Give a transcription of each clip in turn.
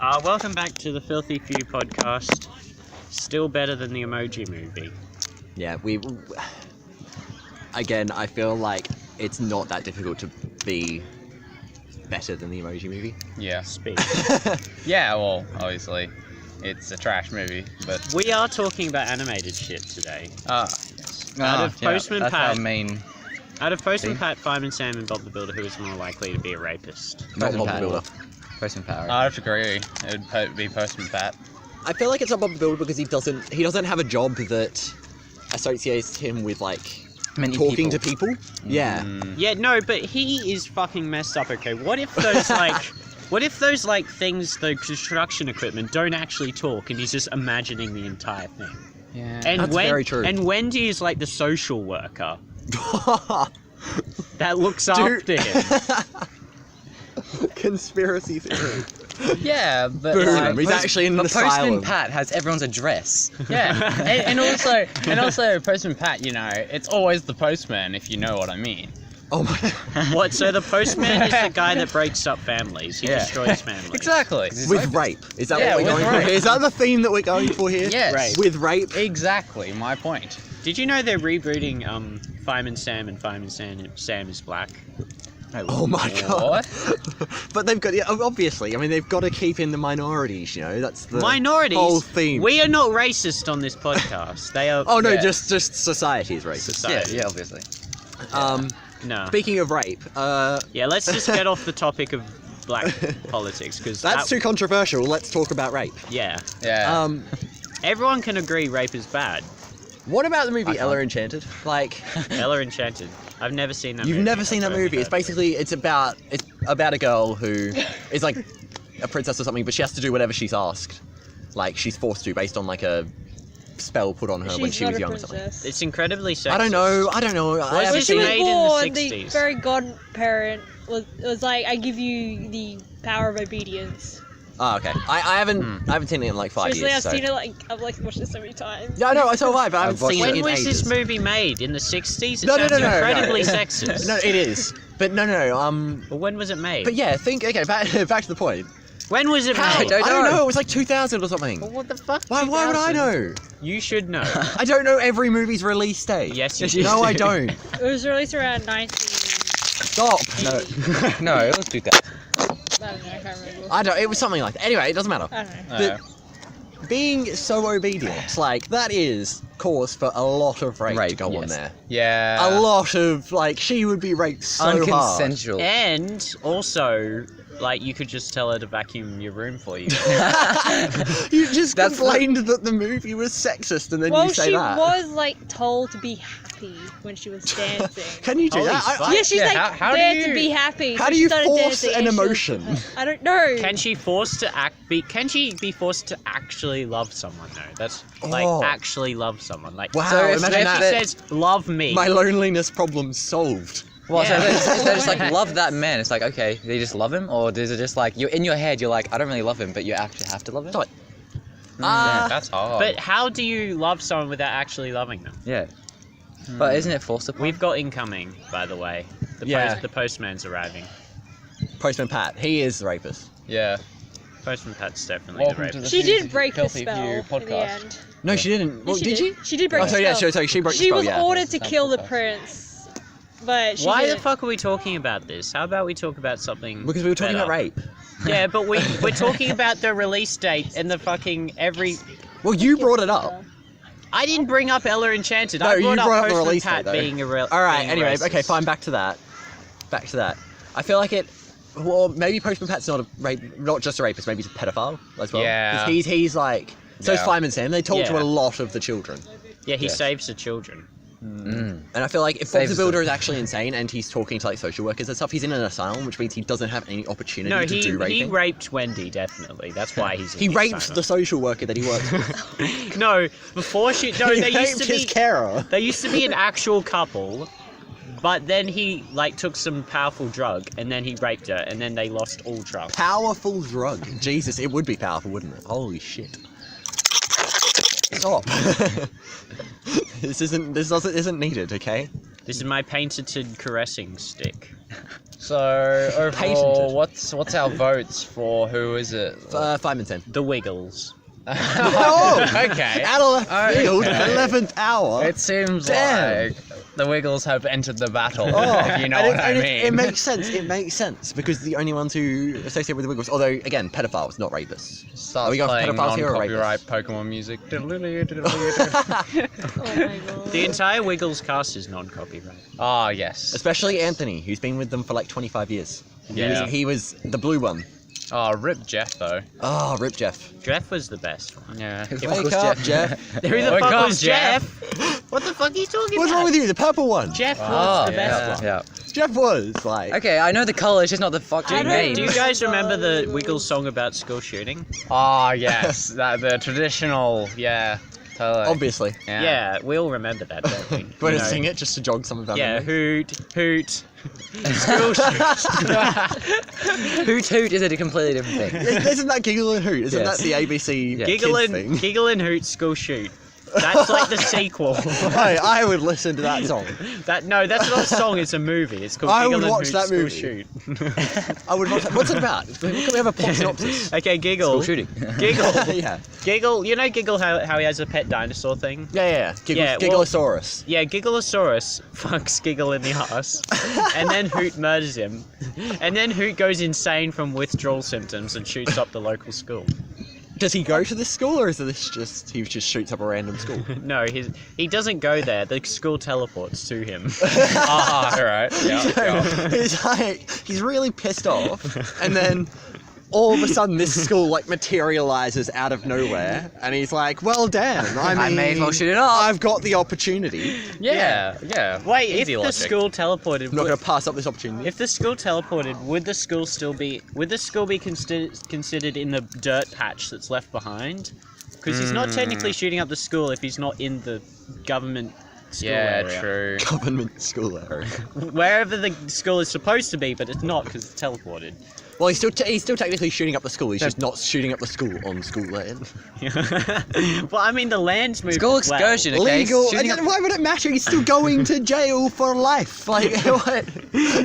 Welcome back to the FilthyFew podcast. Still better than the Emoji Movie. Yeah, again, I feel like it's not that difficult to be better than the Emoji Movie. Yeah. Speak. Yeah, well, obviously, it's a trash movie, but... We are talking about animated shit today. Yes. Out of Postman that's Pat. our main... Out of Postman Pat, Fireman Sam, and Bob the Builder, who is more likely to be a rapist? Not Bob the Pat. Builder. Postman Pat. I'd have to agree. It would be Postman Pat. I feel like it's not Bob the Builder because he doesn't have a job that associates him with like Many talking people. to people. Yeah. Yeah, no, but he is fucking messed up, okay? What if those, things, the construction equipment, don't actually talk and he's just imagining the entire thing? Yeah. And That's very true. And Wendy is like the social worker that looks after him. Conspiracy theory. Yeah, but Boom, he's actually in an asylum. Postman Pat has everyone's address. Yeah, and also Postman Pat, you know, it's always the postman, if you know what I mean. Oh my god. What? So the postman is the guy that breaks up families. He destroys families. Exactly. With rape. Is that Yeah, what we're with going for rape. here? Is that the theme that we're going for here? Yes. Rape. With rape? Exactly, my point. Did you know they're rebooting Fireman Sam and Fireman Sam is Black? Oh my god. What? But they've got, obviously, I mean, they've got to keep in the minorities, you know, that's the Minorities? whole theme. We are not racist on this podcast. They are... Oh no, Yeah. just society is racist. Society. Yeah, obviously. No. Speaking of rape, Yeah, let's just get off the topic of black politics, because that's too controversial, let's talk about rape. Yeah. Yeah. Everyone can agree rape is bad. What about the movie Ella Enchanted? Like, Ella Enchanted. I've never seen that you've movie. never seen that I've only movie. It's heard basically, it's about a girl who is like a princess or something, but she has to do whatever she's asked. Like, she's forced to, based on like a spell put on her when she was young or something. It's incredibly sexist. I don't know. I When haven't she seen was it. made in the born, 60s. the fairy godparent was like, I give you the power of obedience. Oh, okay. I haven't seen it in like 5 Seriously, years. I've seen it I've watched it so many times. Yeah, I know, so have I, but I I've haven't watched seen it it When in was ages. this movie made? In the 60s? It No, sounds no. incredibly sexist. No, it is. But no. Well, when was it made? But yeah, back to the point. When was it How? made? I don't know. It was like 2000 or something. Well, what the fuck? Why would I 2000? know? You should know. I don't know every movie's release date. Yes, you do. No, I don't. It was released around 19... Stop. No. No, it was 2000. I don't know, I can't remember. I don't. It was something like that. Anyway, it doesn't matter. I don't know. But being so obedient, like, that is cause for a lot of rape to Rape, go on yes. there. Yeah. A lot of, like, she would be raped so hard. Unconsensual. And also, like, you could just tell her to vacuum your room for you. You just That's complained that the movie was sexist, and then Well, you say she that. was like told to be happy when she was dancing. Can you do Holy that? fuck. Yeah, she's Yeah, like how do there you- to be happy. How so do she you started force dancing an and she was- emotion? I don't know. Can she Can she be forced to actually love someone though? That's like Oh. actually love someone. Like, Wow, So if imagine they- that. she says, "Love me." My loneliness problem solved. Well, Yeah. so they just like love that man. It's like, okay, they just love him, or is it just like you're in your head? You're like, I don't really love him, but you actually have to love him. Like, Yeah, that's hard. But how do you love someone without actually loving them? yeah, but isn't it forced upon? We've got incoming, by the way. The postman's arriving. Postman Pat, he is the rapist. Yeah. Postman Pat's definitely Welcome the to rapist. She did break the Filthy spell Few in the podcast. end. No, she didn't. Well, Yeah, did she? She did break Oh, the so spell. yeah, so she broke the She spell, was yeah. ordered to kill the Podcast. prince, but she Why the didn't. fuck are we talking about this? How about we talk about something Because we were talking better? about rape. Yeah, but we're talking about the release date and the fucking every... Well, you brought it up. I didn't bring up Ella Enchanted. No, I you brought brought up up the Postman release Pat date, though. being All right. Anyway, racist. okay, fine. Back to that. I feel like it. Well, maybe Postman Pat's not not just a rapist. Maybe he's a pedophile as well. Yeah. 'Cause he's like. So is Yeah. Fireman Sam. They talk to Yeah. a lot of the children, Yeah, he Yes. saves the children. and I feel like if Bob the Saves Builder them. is actually insane and he's talking to like social workers and stuff, he's in an asylum, which means he doesn't have any opportunity No, to he do raping. raped Wendy, definitely. That's why he's in He the raped asylum. the social worker that he works with. No, before she... No, He they raped used to his be... carer. They used to be an actual couple, but then he, like, took some powerful drug, and then he raped her, and then they lost all trust. Powerful drug. Jesus, it would be powerful, wouldn't it? Holy shit. Stop. This isn't needed, okay? This is my patented caressing stick. So overall, Patented. what's our votes for who is it? 5 and 10. The Wiggles. Oh! Okay. Out of left field, Okay. 11th hour. It seems Damn. like the Wiggles have entered the battle, Oh, if you know and what I mean. It makes sense. It makes sense because the only ones who associate with the Wiggles, although again, pedophiles, not rapists. Starts Are we going for playing pedophiles here or non-copyright rapists? Pokemon music. Oh my god. The entire Wiggles cast is non-copyright. Ah, yes. Especially Anthony, who's been with them for like 25 years. Yeah. He was the blue one. Oh, rip Jeff though. Oh, rip Jeff. Jeff was the best one. Yeah. Wake up, Jeff. Who the Wake fuck up, was Jeff. Jeff? What the fuck are you talking What's about? wrong with you? The purple one. Jeff was Oh, the best one. yeah. Jeff was like. Okay, I know the colour, it's just not the fucking I don't name. Do you guys remember the Wiggles song about school shooting? Ah, yes. The traditional, yeah. Totally. Obviously. Yeah, we all remember that, don't we? Do you want to sing it just to jog some of that? Yeah, memory? hoot. School shoot. Hoot Hoot is a completely different thing. Isn't that Giggle and Hoot? Isn't Yes. that the ABC Yeah. kids thing? Giggle and hoot, school shoot. That's like the sequel. I would listen to that song. That's not a song, it's a movie. It's called I Giggle would and watch Hoot, that School movie. Shoot. I would watch that. What's it about? Can we have a plot synopsis? Okay, Giggle. School shooting. Giggle. Yeah. Giggle. You know Giggle how he has a pet dinosaur thing? Yeah. Yeah, well- Giggleosaurus. Yeah, Giggleosaurus fucks Giggle in the ass, and then Hoot murders him, and then Hoot goes insane from withdrawal symptoms and shoots up the local school. Does he go to this school, or is this just he just shoots up a random school? No, he doesn't go there. The school teleports to him. Ah, alright. Yeah. He's like he's really pissed off, and then all of a sudden this school like materializes out of nowhere, and he's like, "Well, damn! I may as well shoot it up." I've got the opportunity. Yeah. Wait, if Easy the logic. school teleported, I'm not going to pass up this opportunity." if the school teleported, would the school be considered in the dirt patch that's left behind? Because he's not technically shooting up the school if he's not in the government school Yeah, area. true. Government school area. Wherever the school is supposed to be, but it's not because it's teleported. Well, he's still technically shooting up the school. He's just not shooting up the school on school land. Well, I mean, the land's moved School as well. excursion, okay? Legal. Shooting And up- why would it matter? He's still going to jail for life. Like what?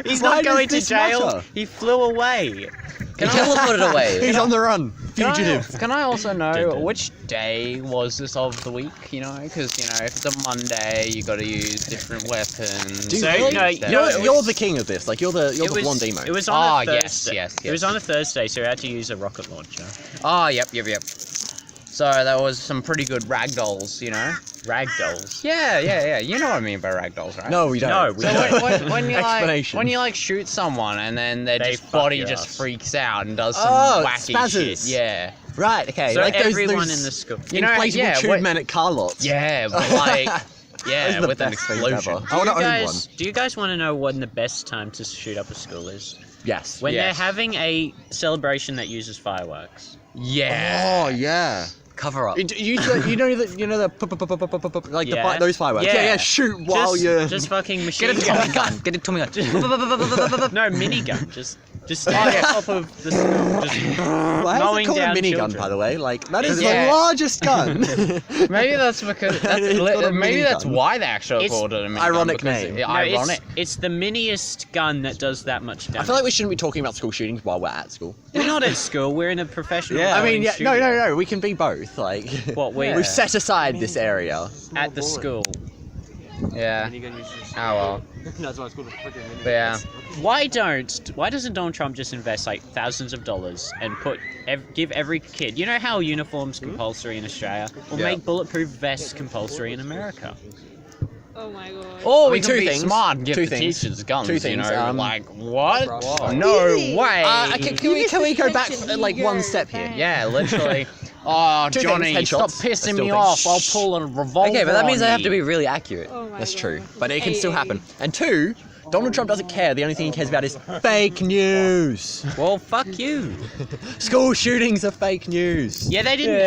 He's Why not does going to this jail. matter? He flew away. He teleported away. He's on the run. Fugitive. Can I also know Dun-dun. which day was this of the week? You know, because you know, if it's a Monday, you got to use different weapons. Do you So, really? no, You're the king of this. Like you're the blonde emo. It was on a yes, Thursday. yes, It was yes. on a Thursday, so we had to use a rocket launcher. Oh, yep. So there was some pretty good ragdolls, you know. Ragdolls. Yeah. You know what I mean by ragdolls, right? No, we don't. No, we So don't. when you Explanation. like shoot someone and then their They just fuck body your just ass. freaks out and does some Oh, wacky spazzes. shit. Yeah. Right. Okay. So like everyone those in the school. You know, inflatable yeah, tube what- men at car lots. Yeah, but like Those yeah, are the with an best things explosion. ever. I want to own one. Do you guys want to know when the best time to shoot up a school is? Yes. When Yes. they're having a celebration that uses fireworks. Yeah. Oh yeah. Cover up. You know the like Yeah. those fireworks. Yeah. Yeah. Shoot while just, you're. just fucking machine Get a Tommy gun. Get a Tommy gun. No, minigun. Just stand on top of the school. Just Why is mowing it called a down minigun, children. by the way? Like that is Yeah. the largest gun. Maybe that's because It's got a maybe that's minigun. why they actually It's called it a minigun. ironic because name. Yeah, No, ironic. It's the miniest gun that does that much damage. I feel like we shouldn't be talking about school shootings while we're at school. We're not at school. We're in a professional. Yeah. I mean, yeah, studio. no. We can be both. Like, What we we've set aside this area. at the school. Yeah. Oh well. But yeah. Why doesn't Donald Trump just invest like thousands of dollars and give every kid? You know how uniforms compulsory in Australia, or Yeah. make bulletproof vests compulsory in America? Oh my god. Or I we mean, can two be things. smart and give Two the things. teachers guns. Two You things, know, like, what? Whoa. No way. Can we go back like one step here? Yeah, literally. Oh, Two things, Johnny, headshots. stop I pissing still me think- off. I'll Shh. pull a revolver. Okay, but that means on I have you. to be really accurate. Oh my That's god. true, but it can still happen. And two, Donald Trump doesn't care. The only thing he cares about is fake news. Well, fuck you. School shootings are fake news. Yeah, they didn't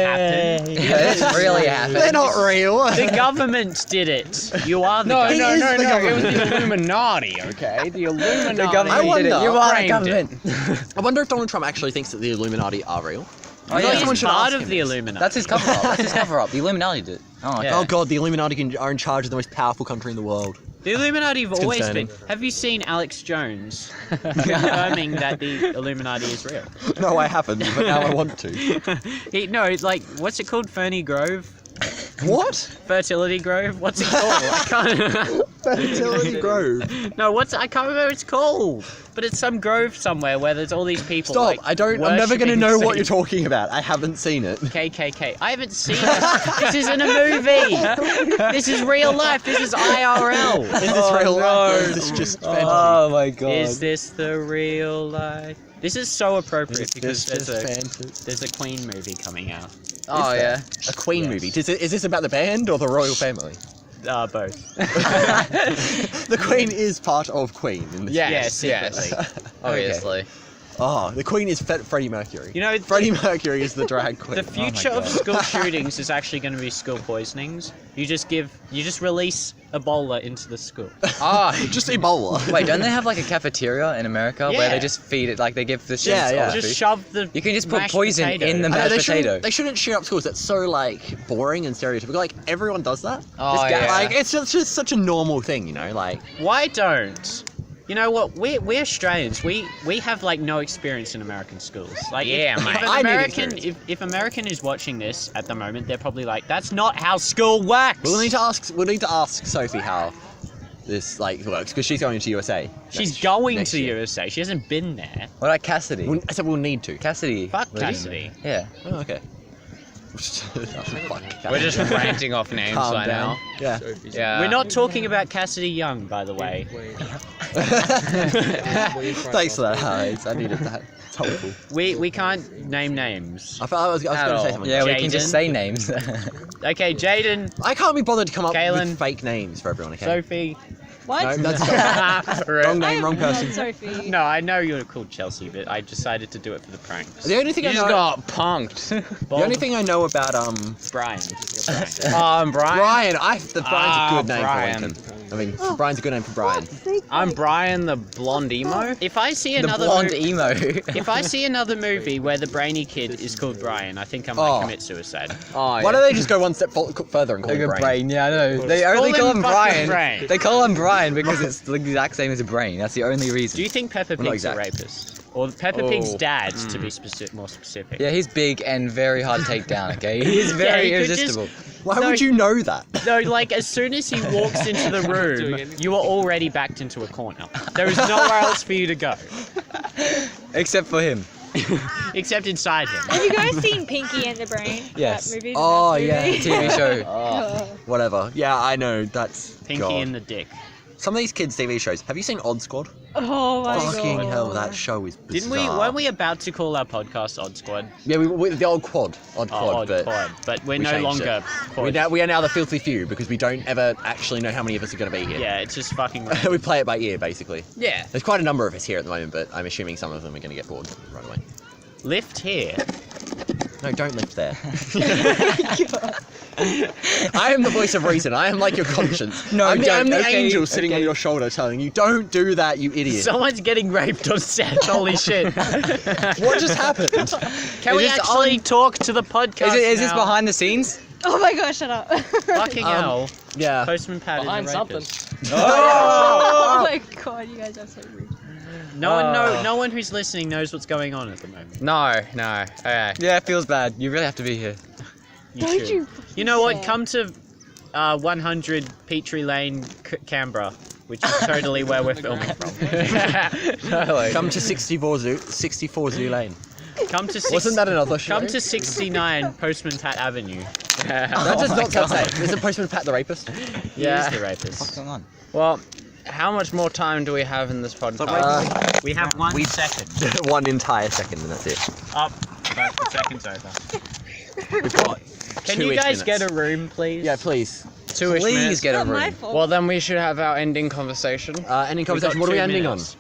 happen. Yeah, this really happened. They're not real. The government did it. You are the No, government. no, is no, the no. It was government. the Illuminati, okay? The Illuminati. The government I wonder- did it. You are the framed government. I wonder if Donald Trump actually thinks that the Illuminati are real. Oh, I feel yeah. like He's someone should part ask of him the this. Illuminati. That's his cover up. That's his cover up. The Illuminati did it. Oh, Yeah. Oh god, the Illuminati are in charge of the most powerful country in the world. The The Illuminati have always concerning. been. Have you seen Alex Jones confirming that the Illuminati is real? No, I haven't, but now I want to. No, it's like, what's it called? Fernie Grove? What? Fertility Grove? What's it called? I can't. Fertility Grove. No, I can't remember what it's called. But it's some grove somewhere where there's all these people. Stop! Like, I'm never going to worshipping know what you're Satan. talking about. I haven't seen it. KKK. I haven't seen it. This isn't a movie. This is real life. This is IRL. Is this real life? Or is this just fantasy? Oh my god. Is this the real life? This is so appropriate because there's a Queen movie coming out. Oh yeah. A Queen Yes. movie. Is this about the band or the royal family? Both. The Queen is part of Queen in this. Yes. Yes, Obviously. Oh, the Queen is Freddie Mercury. You know, Freddie Mercury is the drag queen. the future of school shootings is actually going to be school poisonings. You just release Ebola into the school. Ah. Just Ebola. Wait, don't they have like a cafeteria in America where Yeah. they just feed it, like they give the Yeah, yeah. Just food? shove the. You can just put mashed poison potato. in the I know, mashed potato. they shouldn't shoot up schools. That's so like boring and stereotypical. Like everyone does that. Oh, yeah. Like it's just such a normal thing, you know. Like Why don't? You know what? We're Australians. We have like no experience in American schools. Like Yeah, if, mate. if an I need American experience. if American is watching this at the moment, they're probably like, that's not how school works. we'll need to ask Sophie how this like works because she's going to USA. She's going next to year. USA. She hasn't been there. What about Cassidy? I said we'll need to. Cassidy. Fuck Really? Cassidy. Yeah. Oh, okay. Fuck. We're just ranting off names Calm right down. now. Yeah. Yeah. We're not talking about Cassidy Young, by the way. Thanks for that, Alex. I needed that. It's helpful. We can't name names. I thought I was going At to all. say something. Yeah, we Jaden. can just say names. Okay, Jaden, I can't be bothered to come up Kaylin. with fake names for everyone. Okay. Sophie. What? No, that's wrong name, wrong person. Not Sophie. No, I know you're called Chelsea, but I decided to do it for the pranks. The only thing You I just know. got punked. The only thing I know about Brian. I'm Brian. Brian, Brian's a good name Brian. for Lincoln. I mean, Brian's a good name for Brian. I'm Brian the blonde emo. If I see the another blonde movie, emo. if I see another movie where the brainy kid is called Brian, I think I might Oh. commit suicide. Oh, Why don't they just go one step further and call Like him a Brian? brain, yeah, I know. They Call only call him him fucking Brian. Brain. They call him Brian because it's the exact same as a brain. That's the only reason. Do you think Peppa Well, not Pig's a exact. rapist? Or Peppa Pig's Oh. dad, to be more specific? Yeah, he's big and very hard to take down, okay? He's very he could just- irresistible. Why No, would you know that? No, like, as soon as he walks into the room, you are already backed into a corner. There is nowhere else for you to go, Except for him. except inside him. Have you guys seen Pinky and the Brain? Yes. That movie? Oh, That yeah. movie? TV show. Whatever. Yeah, I know. That's Pinky God. in the dick. Some of these kids' TV shows. Have you seen Odd Squad? Oh my god. Fucking hell, that show is bizarre. Didn't we? Weren't we about to call our podcast Odd Squad? Yeah, we the old quad. Odd Quad, Odd but Quad. But we're we no changed longer Quad. we are now the Filthy Few because we don't ever actually know how many of us are going to be here. Yeah, it's just fucking. We play it by ear, basically. Yeah. There's quite a number of us here at the moment, but I'm assuming some of them are going to get bored right away. Lift here. No, don't lift there. I am the voice of reason. I am like your conscience. No, I'm the don't. Okay, angel sitting on okay. your shoulder telling you, don't do that, you idiot. Someone's getting raped on set. Holy shit. What just happened? Can we Is this actually talk to the podcast? Is this now? behind the scenes? Oh my gosh, shut up. Fucking hell. Yeah. Postman Pat Behind is a something. rapist. Oh my god, you guys are so rude. No one who's listening knows what's going on at the moment. No. Okay. Yeah, it feels bad. You really have to be here. Don't should. you? You know what? Yeah. Come to 100 Petrie Lane, Canberra, which is totally where we're filming from. Come to 64 Zoo Lane. Come to Wasn't that another show? Come to 69 Postman Pat Avenue. That does not sound safe. Isn't Postman Pat the rapist? He Yeah. is the What's rapist. going on? Well, how much more time do we have in this podcast? We have 1 second. One entire second and that's it. Up. The second's over. We've got Can you guys get a room, please? Yeah, please. Two-ish Please minutes. get a Not my room. fault. Well, then we should have our ending conversation. Ending We've got conversation. What are we 2 ending minutes.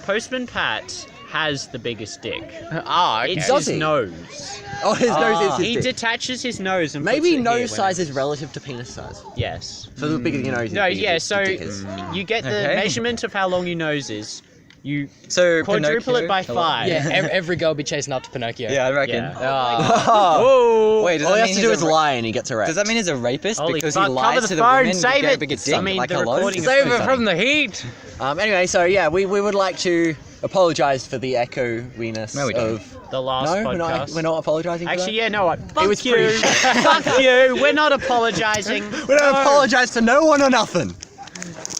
Postman Pat has the biggest dick. Ah, okay. It's Does his he? nose. on? Oh, his nose is his He dick. detaches his nose and Maybe puts it nose here size whenever- is relative to penis size. Yes. So the bigger your nose is, No, the bigger yeah, the so dick is. you get the Okay. measurement of how long your nose is, you So quadruple it by Pinocchio? 5. Yeah, every girl be chasing after Pinocchio. Yeah, I reckon. Yeah. Oh. Wait, does All that he mean has to do he's is a lie and he gets arrested. Does that mean he's a rapist Holy because fuck, he cover lies the to the phone, women save to get it! a bigger I dick? mean, Like, the hello? recording is Save pretty it from the heat. Anyway, so yeah, we would like to apologise for the echo-winess No, we don't. of... The last No, podcast. we're not apologising for Actually, that? yeah, no, what? Fuck was you. pretty- Fuck you. We're not apologizing. We don't apologise to no one or nothing.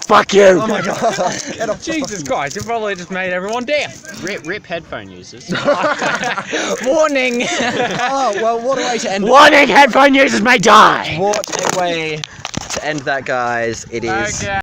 Fuck you! Oh my god. Jesus Christ, you probably just made everyone deaf. Rip headphone users. Warning. Oh, well, what a way to end Warning, headphone users may die. What a way to end that, guys. It is... Okay.